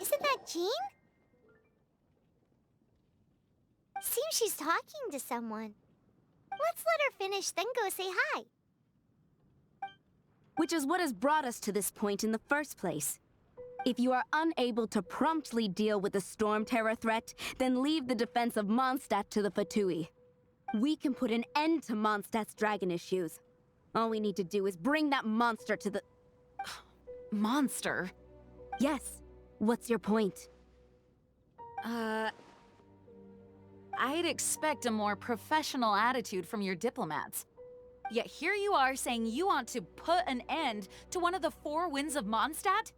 Isn't that Jean? Seems she's talking to someone. Let's let her finish, then go say hi. Which is what has brought us to this point in the first place. If you are unable to promptly deal with the Storm Terror threat, then leave the defense of Mondstadt to the Fatui. We can put an end to Mondstadt's dragon issues. All we need to do is bring that monster to the... Monster? Yes. What's your point? I'd expect a more professional attitude from your diplomats. Yet here you are saying you want to put an end to one of the four winds of Mondstadt?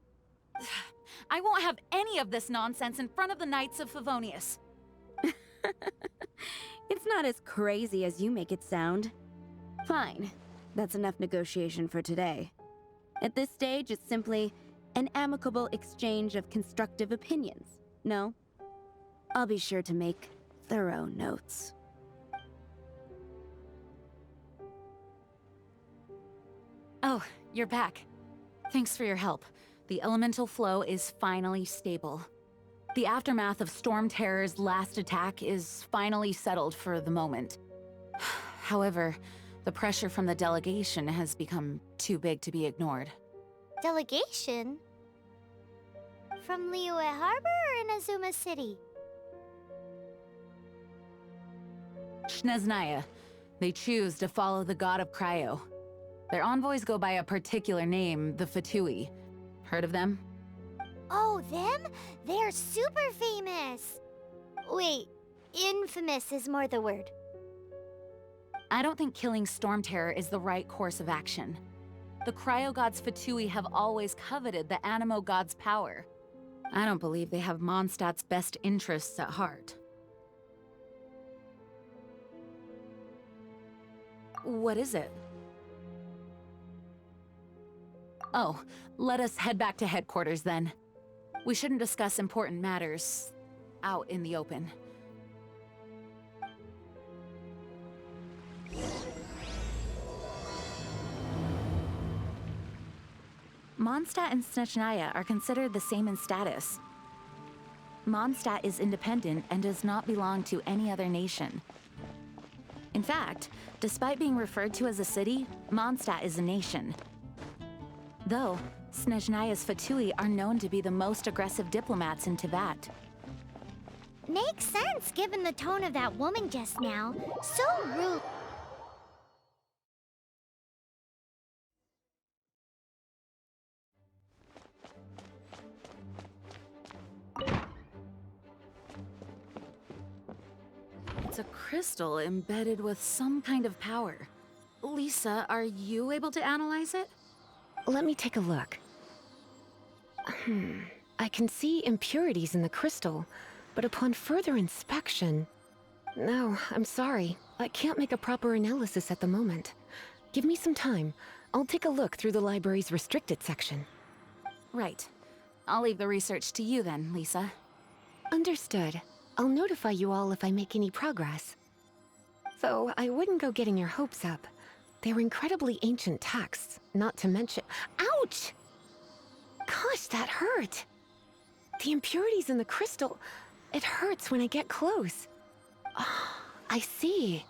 I won't have any of this nonsense in front of the Knights of Favonius. It's not as crazy as you make it sound. Fine. That's enough negotiation for today. At this stage, it's simply an amicable exchange of constructive opinions. No? I'll be sure to make thorough notes. Oh, you're back. Thanks for your help. The elemental flow is finally stable. The aftermath of Storm Terror's last attack is finally settled for the moment. However, the pressure from the delegation has become too big to be ignored. Delegation? From Liyue Harbor or Inazuma City? Snezhnaya. They choose to follow the god of Cryo. Their envoys go by a particular name, the Fatui. Heard of them? Oh, them? They're super famous! Wait, infamous is more the word. I don't think killing Storm Terror is the right course of action. The Cryo God's Fatui have always coveted the Animo God's power. I don't believe they have Mondstadt's best interests at heart. What is it? Oh, let us head back to headquarters then. We shouldn't discuss important matters out in the open. Mondstadt and Snezhnaya are considered the same in status. Mondstadt is independent and does not belong to any other nation. In fact, despite being referred to as a city, Mondstadt is a nation. Though, Snezhnaya's Fatui are known to be the most aggressive diplomats in Teyvat. Makes sense given the tone of that woman just now. So rude. It's a crystal embedded with some kind of power. Lisa, are you able to analyze it? Let me take a look. I can see impurities in the crystal, but upon further inspection... No, I'm sorry. I can't make a proper analysis at the moment. Give me some time. I'll take a look through the library's restricted section. Right. I'll leave the research to you then, Lisa. Understood. I'll notify you all if I make any progress. Though I wouldn't go getting your hopes up. They're incredibly ancient texts, not to mention— Ouch! Gosh, that hurt! The impurities in the crystal— it hurts when I get close. Oh, I see.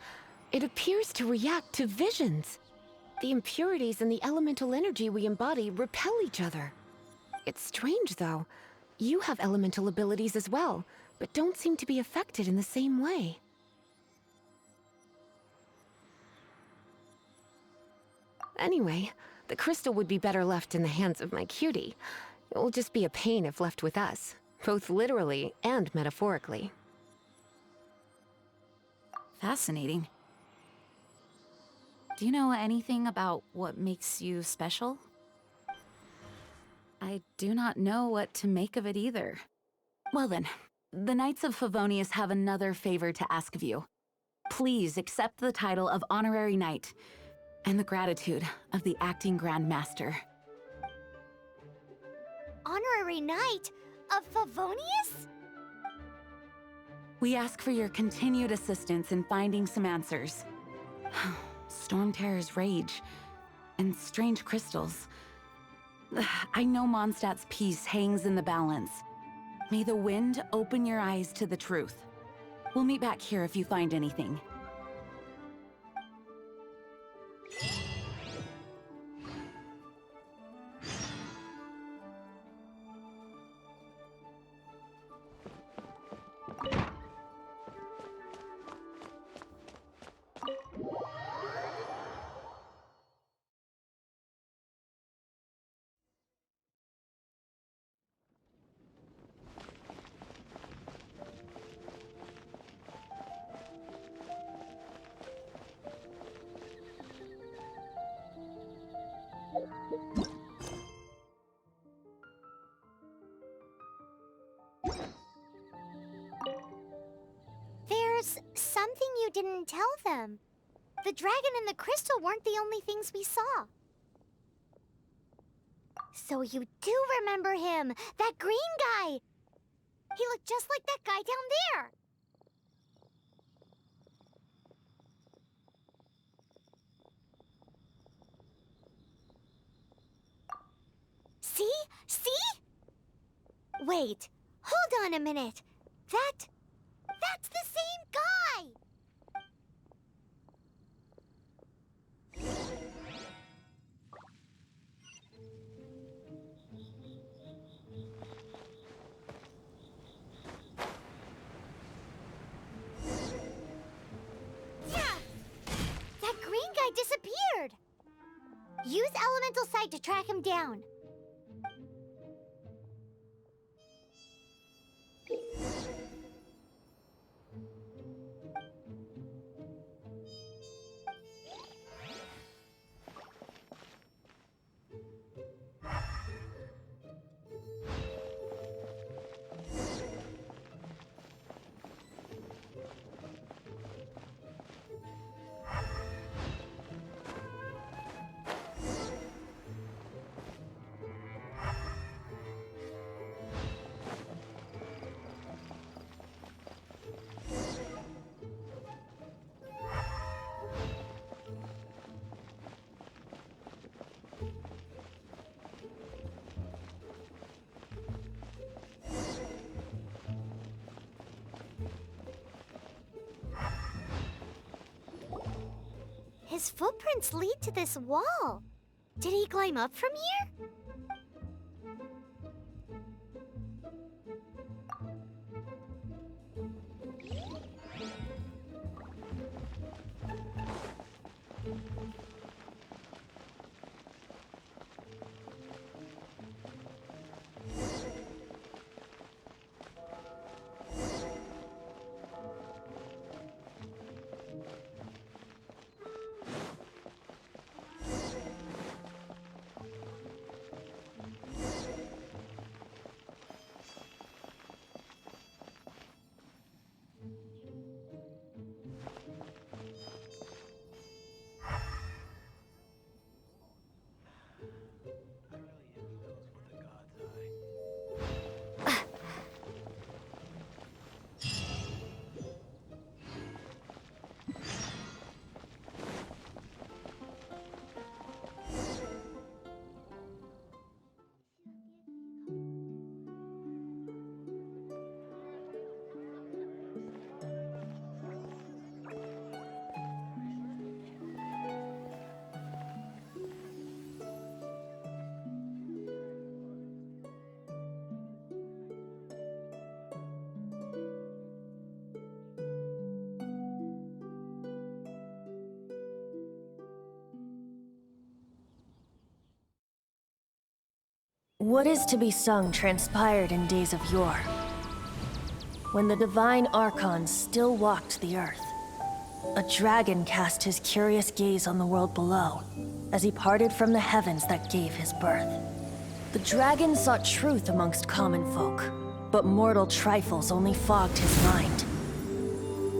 It appears to react to visions. The impurities and the elemental energy we embody repel each other. It's strange, though. You have elemental abilities as well, but don't seem to be affected in the same way. Anyway, the crystal would be better left in the hands of my cutie. It will just be a pain if left with us, both literally and metaphorically. Fascinating. Do you know anything about what makes you special? I do not know what to make of it either. Well then, the Knights of Favonius have another favor to ask of you. Please accept the title of Honorary Knight and the gratitude of the Acting Grand Master. Honorary Knight of Favonius? We ask for your continued assistance in finding some answers. Storm Terror's rage and strange crystals. I know Mondstadt's peace hangs in the balance. May the wind open your eyes to the truth. We'll meet back here if you find anything. There's something you didn't tell them. The dragon and the crystal weren't the only things we saw. So you do remember him, that green guy! He looked just like that guy down there! See? See? Wait, hold on a minute. That's the same guy! Yeah! That green guy disappeared! Use Elemental Sight to track him down. His footprints lead to this wall. Did he climb up from here? What is to be sung transpired in days of yore, when the divine archons still walked the earth. A dragon cast his curious gaze on the world below, as he parted from the heavens that gave his birth. The dragon sought truth amongst common folk, but mortal trifles only fogged his mind.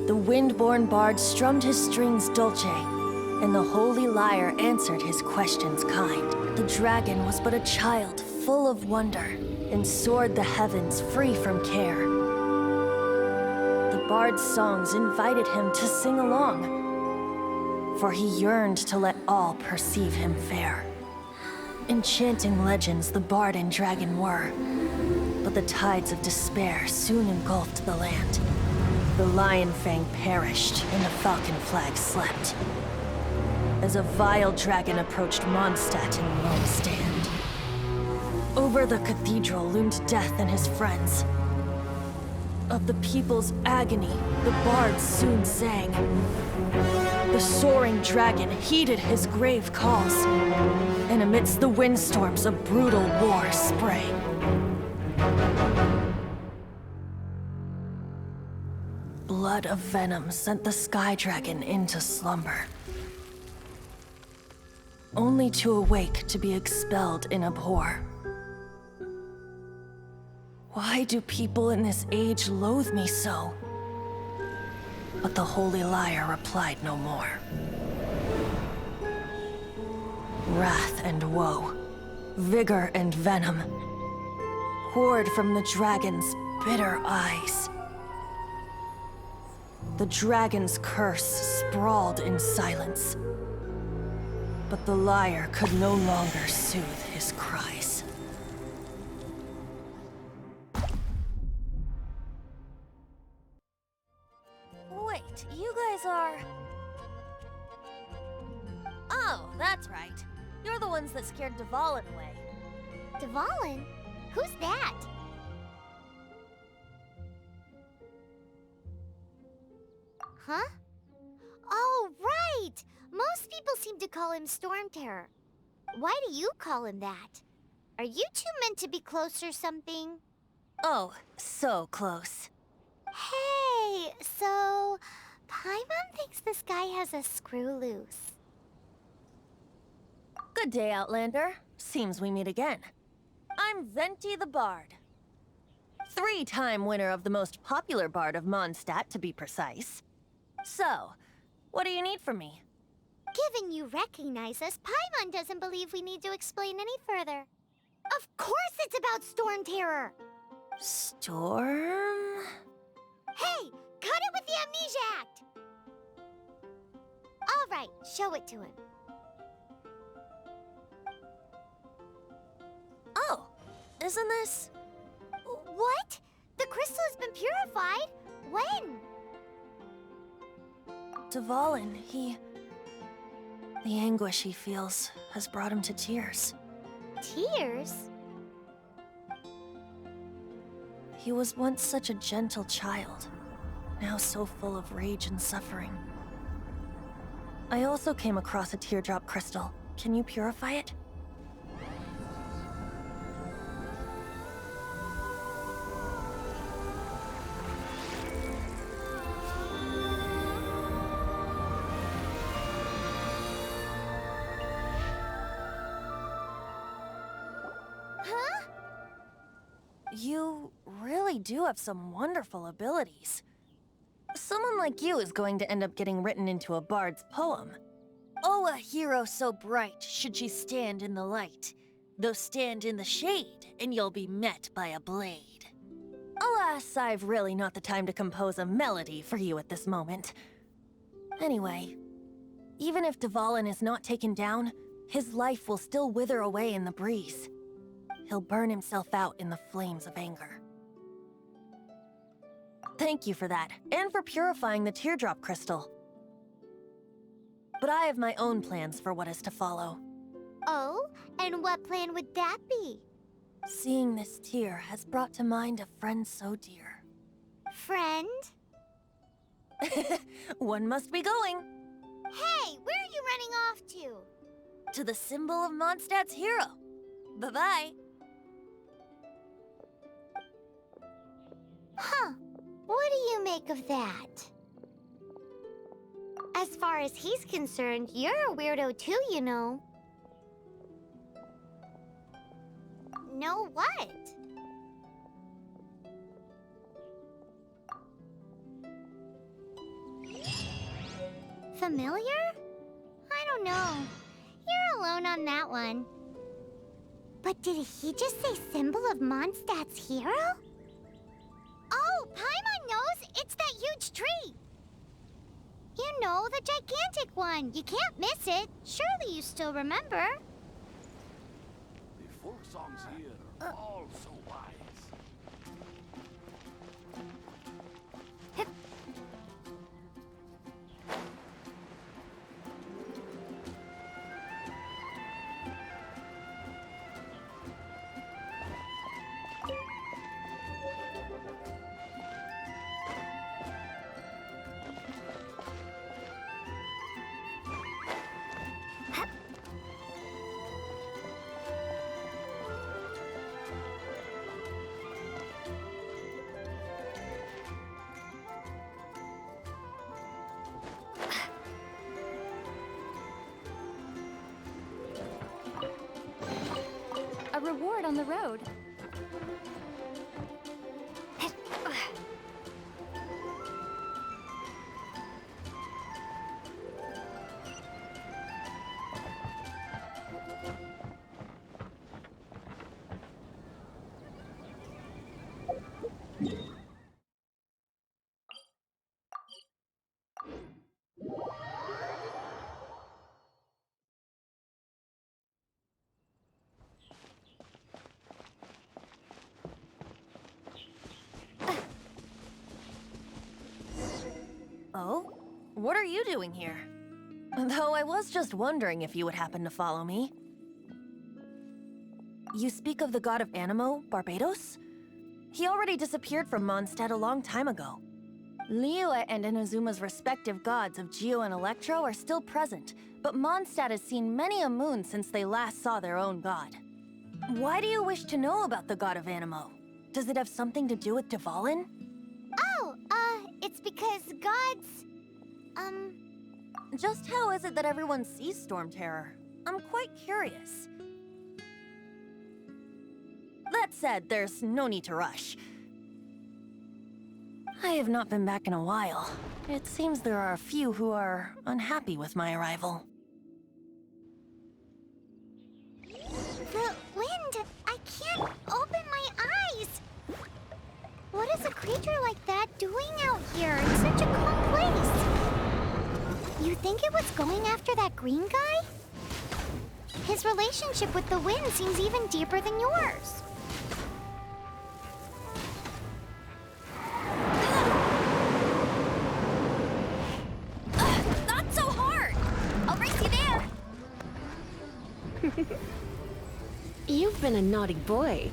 The wind-born bard strummed his strings dolce, and the holy lyre answered his questions kind. The dragon was but a child full of wonder, and soared the heavens free from care. The bard's songs invited him to sing along, for he yearned to let all perceive him fair. Enchanting legends the bard and dragon were, but the tides of despair soon engulfed the land. The lion fang perished, and the falcon flag slept, as a vile dragon approached Mondstadt in lone stand. Over the cathedral loomed death and his friends. Of the people's agony, the bards soon sang. The soaring dragon heeded his grave calls, and amidst the windstorms a brutal war sprang. Blood of venom sent the sky dragon into slumber, only to awake to be expelled in abhor. Why do people in this age loathe me so? But the holy lyre replied no more. Wrath and woe, vigor and venom, poured from the dragon's bitter eyes. The dragon's curse sprawled in silence, but the lyre could no longer soothe his cries. Wait, you guys are... Oh, that's right. You're the ones that scared Dvalin away. Dvalin? Who's that? Huh? Oh, right! Most people seem to call him Storm Terror. Why do you call him that? Are you two meant to be close or something? Oh, so close. Hey, so... Paimon thinks this guy has a screw loose. Good day, Outlander. Seems we meet again. I'm Venti the Bard. 3-time winner of the most popular bard of Mondstadt, to be precise. So, what do you need from me? Given you recognize us, Paimon doesn't believe we need to explain any further. Of course it's about Storm Terror! Storm? Hey, cut it with the Amnesia Act! All right, show it to him. Oh, isn't this... What? The crystal has been purified? When? Dvalin, the anguish he feels has brought him to tears. Tears? He was once such a gentle child, now so full of rage and suffering. I also came across a teardrop crystal. Can you purify it? Huh? You really do have some wonderful abilities. Someone like you is going to end up getting written into a bard's poem. Oh, a hero so bright should she stand in the light, though stand in the shade, and you'll be met by a blade. Alas, I've really not the time to compose a melody for you at this moment. Anyway, even if Dvalin is not taken down, his life will still wither away in the breeze. He'll burn himself out in the flames of anger. Thank you for that, and for purifying the teardrop crystal. But I have my own plans for what is to follow. Oh, and what plan would that be? Seeing this tear has brought to mind a friend so dear. Friend? One must be going. Hey, where are you running off to? To the symbol of Mondstadt's hero. Bye-bye. Huh. What do you make of that? As far as he's concerned, you're a weirdo too, you know. No what? familiar? I don't know. You're alone on that one. But did he just say symbol of Mondstadt's hero? Oh, Paimon knows! It's that huge tree! You know, the gigantic one. You can't miss it. Surely you still remember. The folk songs here are all so wise. A reward on the road. Oh? What are you doing here? Though I was just wondering if you would happen to follow me. You speak of the god of Animo, Barbados? He already disappeared from Mondstadt a long time ago. Liyue and Inazuma's respective gods of Geo and Electro are still present, but Mondstadt has seen many a moon since they last saw their own god. Why do you wish to know about the god of Animo? Does it have something to do with Dvalin? Oh, it's because gods... Just how is it that everyone sees Storm Terror? I'm quite curious. That said, there's no need to rush. I have not been back in a while. It seems there are a few who are unhappy with my arrival. The wind! I can't open my eyes! What is a creature like that doing out here in such a calm place? You think it was going after that green guy? His relationship with the wind seems even deeper than yours. Not so hard! I'll race you there! You've been a naughty boy.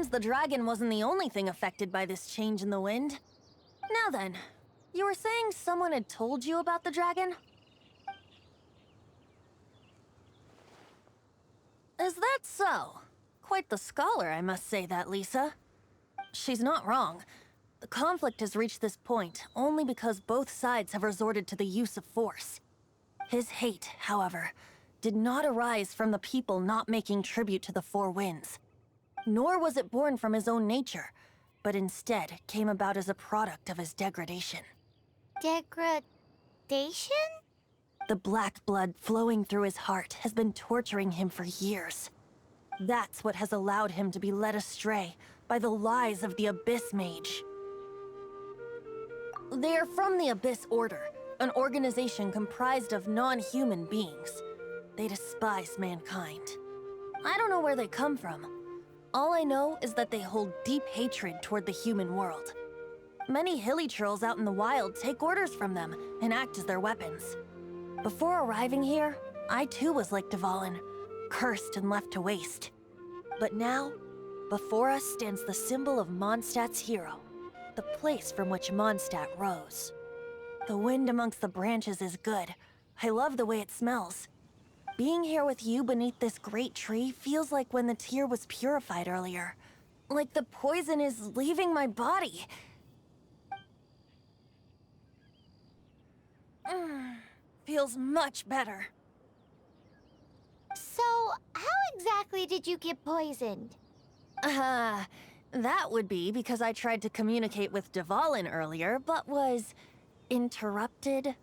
seems the dragon wasn't the only thing affected by this change in the wind. Now then, you were saying someone had told you about the dragon? Is that so? Quite the scholar, I must say that, Lisa. She's not wrong. The conflict has reached this point only because both sides have resorted to the use of force. His hate, however, did not arise from the people not making tribute to the Four Winds. Nor was it born from his own nature, but instead came about as a product of his degradation. Degradation? The black blood flowing through his heart has been torturing him for years. That's what has allowed him to be led astray by the lies of the Abyss Mage. They are from the Abyss Order, an organization comprised of non-human beings. They despise mankind. I don't know where they come from. All I know is that they hold deep hatred toward the human world. Many hilly trolls out in the wild take orders from them and act as their weapons. Before arriving here, I too was like Dvalin, cursed and left to waste. But now, before us stands the symbol of Mondstadt's hero, the place from which Mondstadt rose. The wind amongst the branches is good. I love the way it smells. Being here with you beneath this great tree feels like when the tear was purified earlier. Like the poison is leaving my body. Feels much better. So, how exactly did you get poisoned? That would be because I tried to communicate with Dvalin earlier, but was interrupted.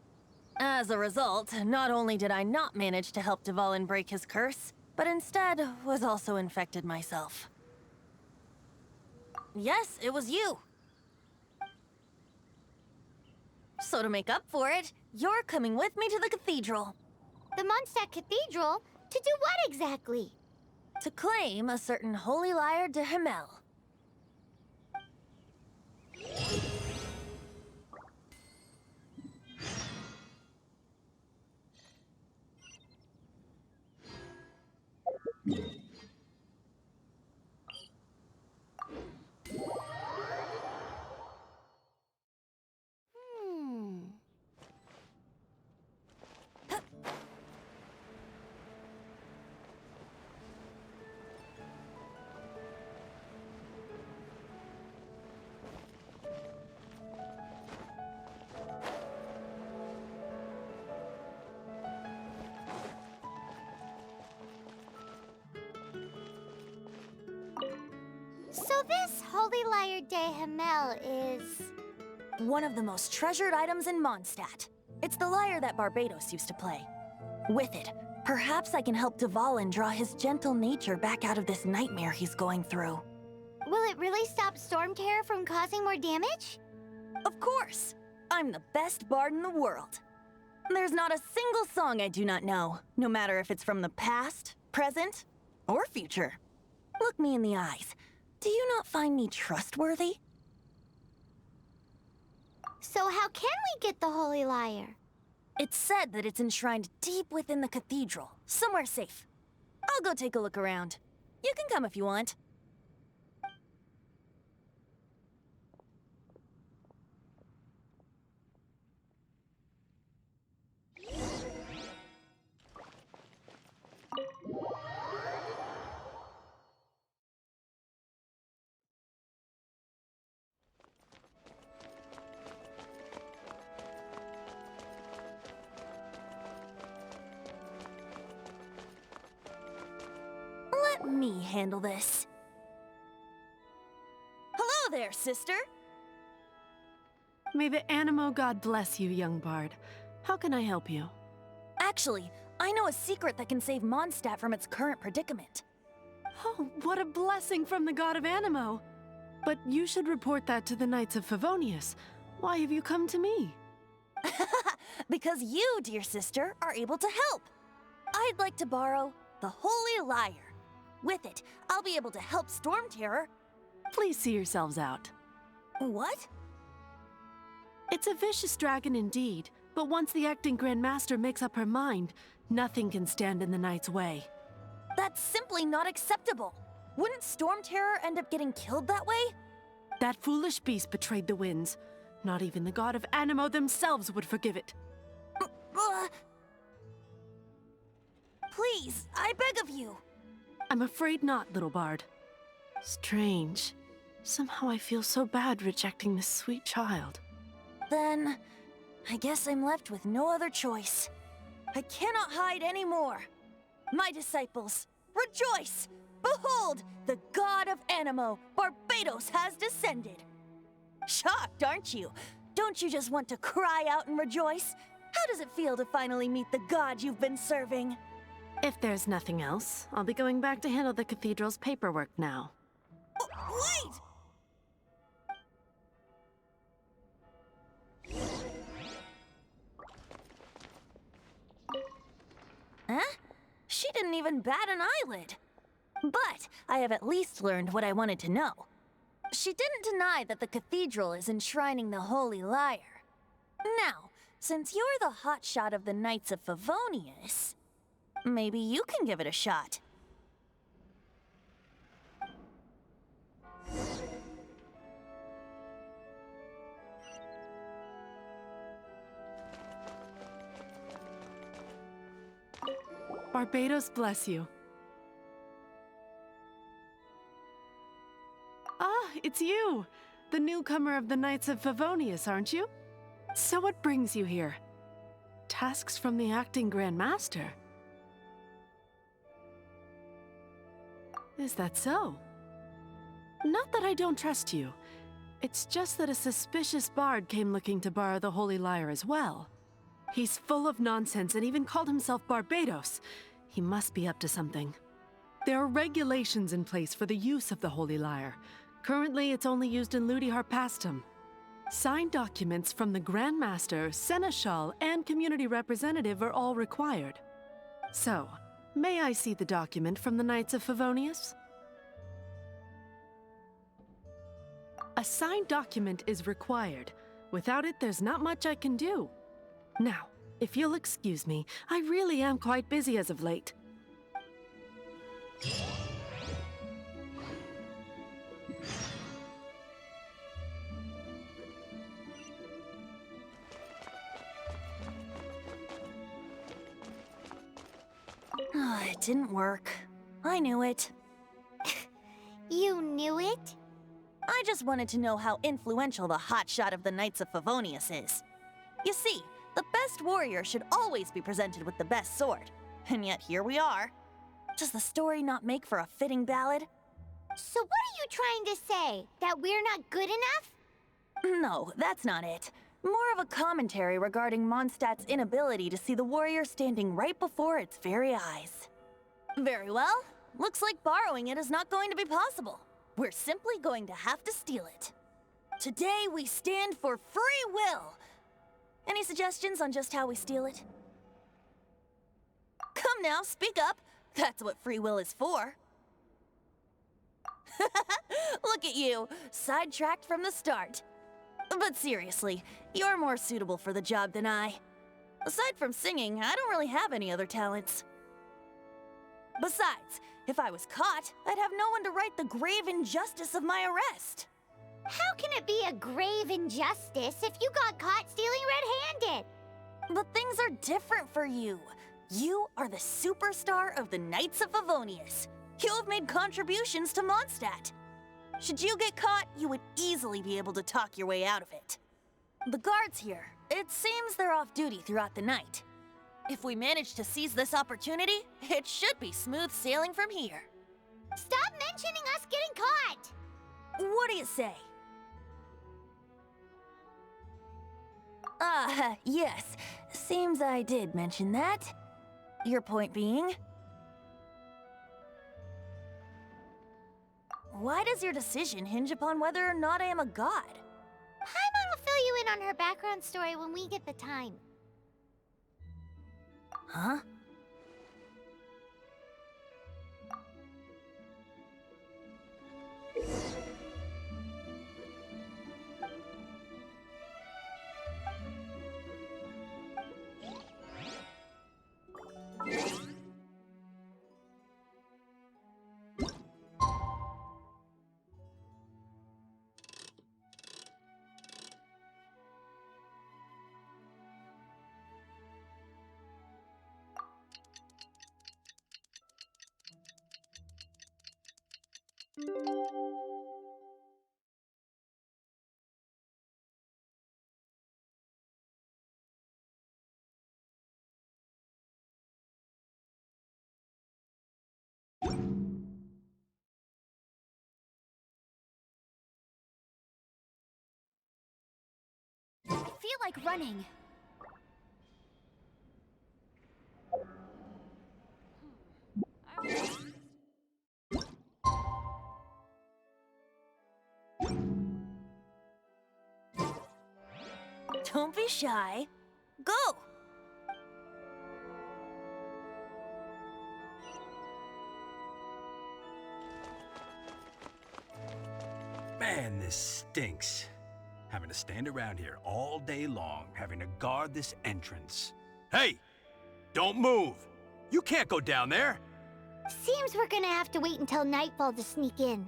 As a result, not only did I not manage to help Dvalin break his curse, but instead was also infected myself. Yes, it was you. So to make up for it, you're coming with me to the cathedral. The Mondstadt Cathedral? To do what exactly? To claim a certain holy lyre de Himmel. So this Holy Lyre de Himmel is... one of the most treasured items in Mondstadt. It's the lyre that Barbados used to play. With it, perhaps I can help Dvalin draw his gentle nature back out of this nightmare he's going through. Will it really stop Storm Terror from causing more damage? Of course! I'm the best bard in the world. There's not a single song I do not know, no matter if it's from the past, present, or future. Look me in the eyes. Do you not find me trustworthy? So how can we get the Holy Lyre? It's said that it's enshrined deep within the cathedral, somewhere safe. I'll go take a look around. You can come if you want. Let me handle this. Hello there, sister! May the Animo God bless you, young bard. How can I help you? Actually, I know a secret that can save Mondstadt from its current predicament. Oh, what a blessing from the god of Animo! But you should report that to the Knights of Favonius. Why have you come to me? Because you, dear sister, are able to help. I'd like to borrow the Holy Lyre. With it, I'll be able to help Storm Terror. Please see yourselves out. What? It's a vicious dragon indeed, but once the acting Grand Master makes up her mind, nothing can stand in the Knight's way. That's simply not acceptable. Wouldn't Storm Terror end up getting killed that way? That foolish beast betrayed the winds. Not even the god of Anemo themselves would forgive it. Please, I beg of you. I'm afraid not, little bard. Strange. Somehow I feel so bad rejecting this sweet child. Then, I guess I'm left with no other choice. I cannot hide anymore. My disciples, rejoice! Behold, the god of Anemo, Barbados, has descended. Shocked, aren't you? Don't you just want to cry out and rejoice? How does it feel to finally meet the god you've been serving? If there's nothing else, I'll be going back to handle the cathedral's paperwork now. Wait! Huh? She didn't even bat an eyelid. But I have at least learned what I wanted to know. She didn't deny that the cathedral is enshrining the Holy Lyre. Now, since you're the hotshot of the Knights of Favonius, maybe you can give it a shot. Barbados bless you. Ah, it's you! The newcomer of the Knights of Favonius, aren't you? So what brings you here? Tasks from the acting Grand Master? Is that so? Not that I don't trust you. It's just that a suspicious bard came looking to borrow the Holy Lyre as well. He's full of nonsense and even called himself Barbados. He must be up to something. There are regulations in place for the use of the Holy Lyre. Currently, it's only used in Ludi Harpastum. Signed documents from the Grand Master, Seneschal, and Community Representative are all required. So, may I see the document from the Knights of Favonius? A signed document is required. Without it, there's not much I can do. Now, if you'll excuse me, I really am quite busy as of late. It didn't work. I knew it. You knew it? I just wanted to know how influential the hotshot of the Knights of Favonius is. You see, the best warrior should always be presented with the best sword. And yet here we are. Does the story not make for a fitting ballad? So what are you trying to say? That we're not good enough? No, that's not it. More of a commentary regarding Mondstadt's inability to see the warrior standing right before its very eyes. Very well. Looks like borrowing it is not going to be possible. We're simply going to have to steal it. Today we stand for free will. Any suggestions on just how we steal it? Come now, speak up. That's what free will is for. Look at you, sidetracked from the start. But seriously, you're more suitable for the job than I. Aside from singing, I don't really have any other talents. Besides, if I was caught, I'd have no one to right the grave injustice of my arrest. How can it be a grave injustice if you got caught stealing red-handed? But things are different for you. You are the superstar of the Knights of Favonius. You have made contributions to Mondstadt. Should you get caught, you would easily be able to talk your way out of it. The guards here, it seems they're off duty throughout the night. If we manage to seize this opportunity, it should be smooth sailing from here. Stop mentioning us getting caught! What do you say? Yes. Seems I did mention that. Your point being? Why does your decision hinge upon whether or not I am a god? Paimon will fill you in on her background story when we get the time. Huh? I feel like running. Don't be shy. Go! Man, this stinks. Having to stand around here all day long, having to guard this entrance. Hey! Don't move! You can't go down there! Seems we're gonna have to wait until nightfall to sneak in.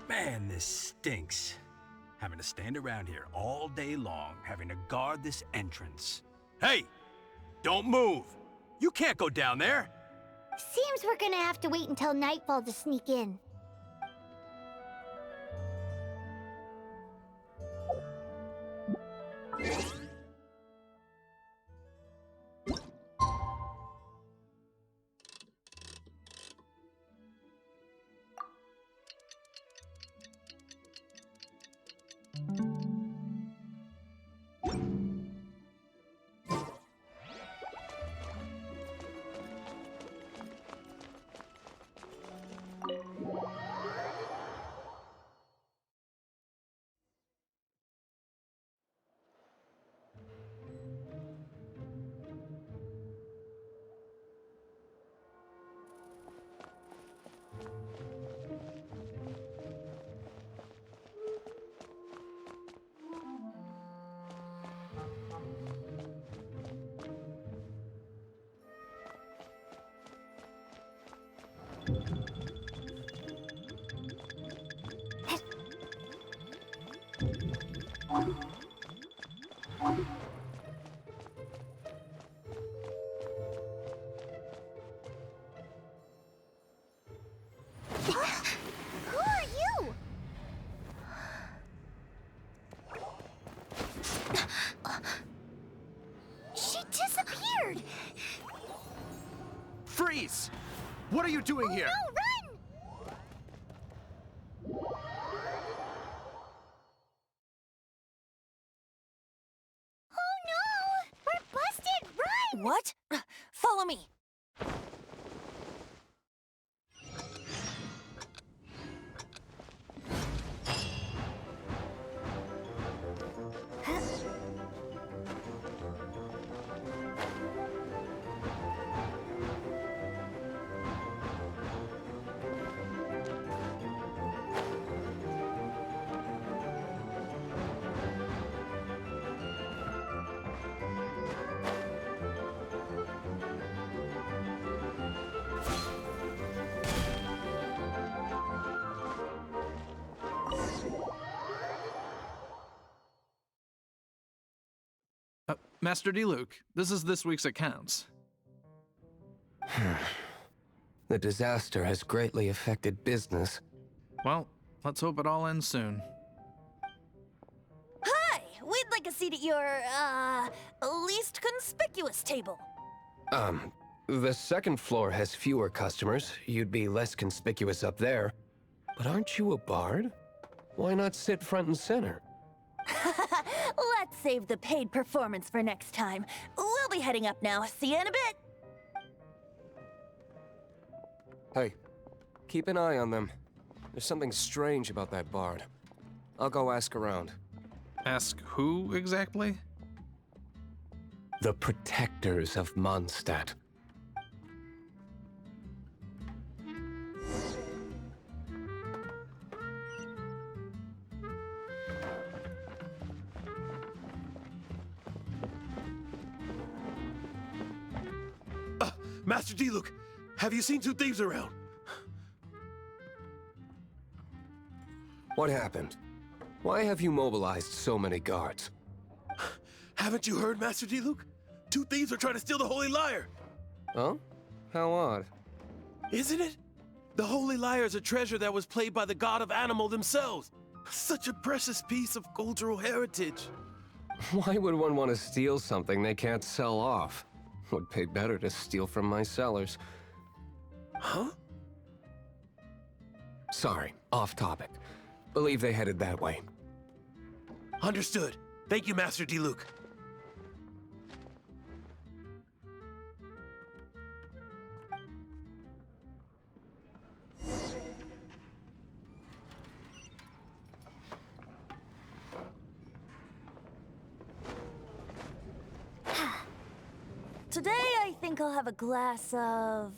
Man, this stinks. Having to stand around here all day long, having to guard this entrance. Hey! Don't move! You can't go down there! Seems we're gonna have to wait until nightfall to sneak in. Who are you? She disappeared! Freeze! What are you doing here? No, run! Oh no! We're busted! Run! What? Follow me. Master Diluc, this is this week's accounts. The disaster has greatly affected business. Well, let's hope it all ends soon. Hi! We'd like a seat at your, least conspicuous table. The second floor has fewer customers. You'd be less conspicuous up there. But aren't you a bard? Why not sit front and center? Let's save the paid performance for next time. We'll be heading up now. See you in a bit. Hey, keep an eye on them. There's something strange about that bard. I'll go ask around. Ask who exactly? The protectors of Mondstadt. Master Diluc, have you seen two thieves around? What happened? Why have you mobilized so many guards? Haven't you heard, Master Diluc? 2 thieves are trying to steal the Holy Lyre! Oh? How odd. Isn't it? The Holy Lyre is a treasure that was played by the god of animal themselves. Such a precious piece of cultural heritage. Why would one want to steal something they can't sell off? Would pay better to steal from my sellers. Huh? Sorry, off topic. Believe they headed that way. Understood. Thank you, Master Diluc. Today, I think I'll have a glass of...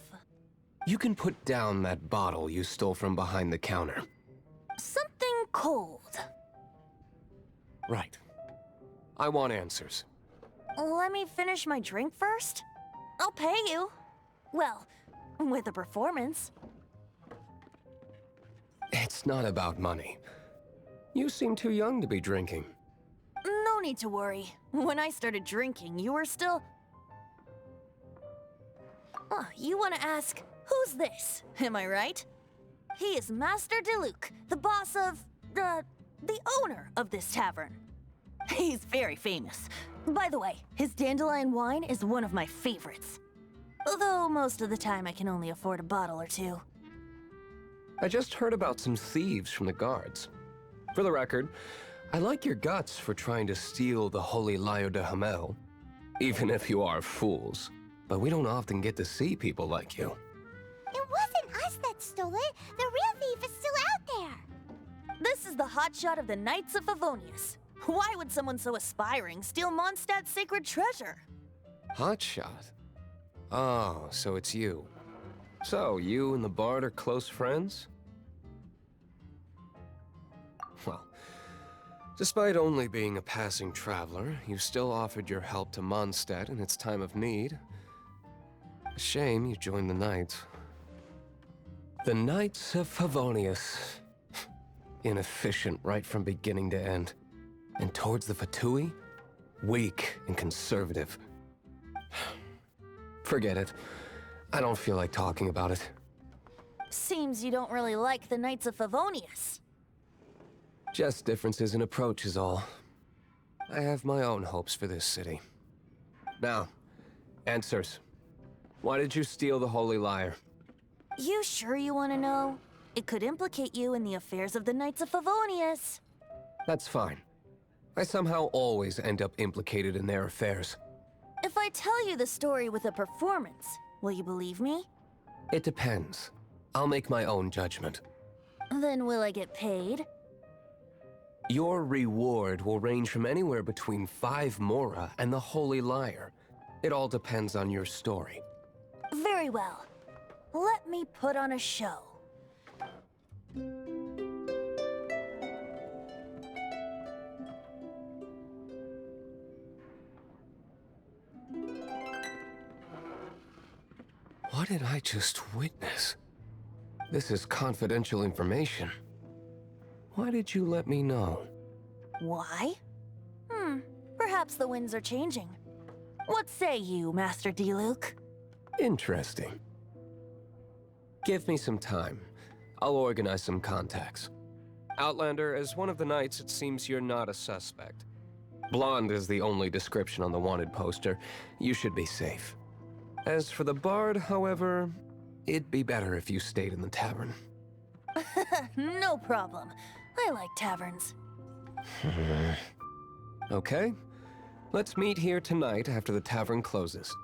You can put down that bottle you stole from behind the counter. something cold. Right. I want answers. Let me finish my drink first. I'll pay you. Well, with a performance. It's not about money. You seem too young to be drinking. No need to worry. When I started drinking, you were still... Oh, you want to ask, who's this? Am I right? He is Master Diluc, the boss of... the owner of this tavern. He's very famous. By the way, his dandelion wine is one of my favorites. Although most of the time I can only afford a bottle or two. I just heard about some thieves from the guards. For the record, I like your guts for trying to steal the Holy Lyre de Hamel. Even if you are fools. But we don't often get to see people like you. It wasn't us that stole it. The real thief is still out there. This is the hotshot of the Knights of Favonius. Why would someone so aspiring steal Mondstadt's sacred treasure? Hotshot? Oh, so it's you. So, you and the Bard are close friends? Well, despite only being a passing traveler, you still offered your help to Mondstadt in its time of need. A shame you joined the Knights. The Knights of Favonius. Inefficient right from beginning to end. And towards the Fatui, weak and conservative. Forget it. I don't feel like talking about it. Seems you don't really like the Knights of Favonius. Just differences in approach is all. I have my own hopes for this city. Now, answers. Why did you steal the Holy Lyre? You sure you want to know? It could implicate you in the affairs of the Knights of Favonius. That's fine. I somehow always end up implicated in their affairs. If I tell you the story with a performance, will you believe me? It depends. I'll make my own judgment. Then will I get paid? Your reward will range from anywhere between 5 Mora and the Holy Lyre. It all depends on your story. Very well. Let me put on a show. What did I just witness? This is confidential information. Why did you let me know? Why? Perhaps the winds are changing. What say you, Master Diluc? Interesting. Give me some time. I'll organize some contacts. Outlander, as one of the Knights, it seems you're not a suspect. Blonde is the only description on the wanted poster. You should be safe. As for the Bard, however, it'd be better if you stayed in the tavern. No problem. I like taverns. Okay. Let's meet here tonight after the tavern closes.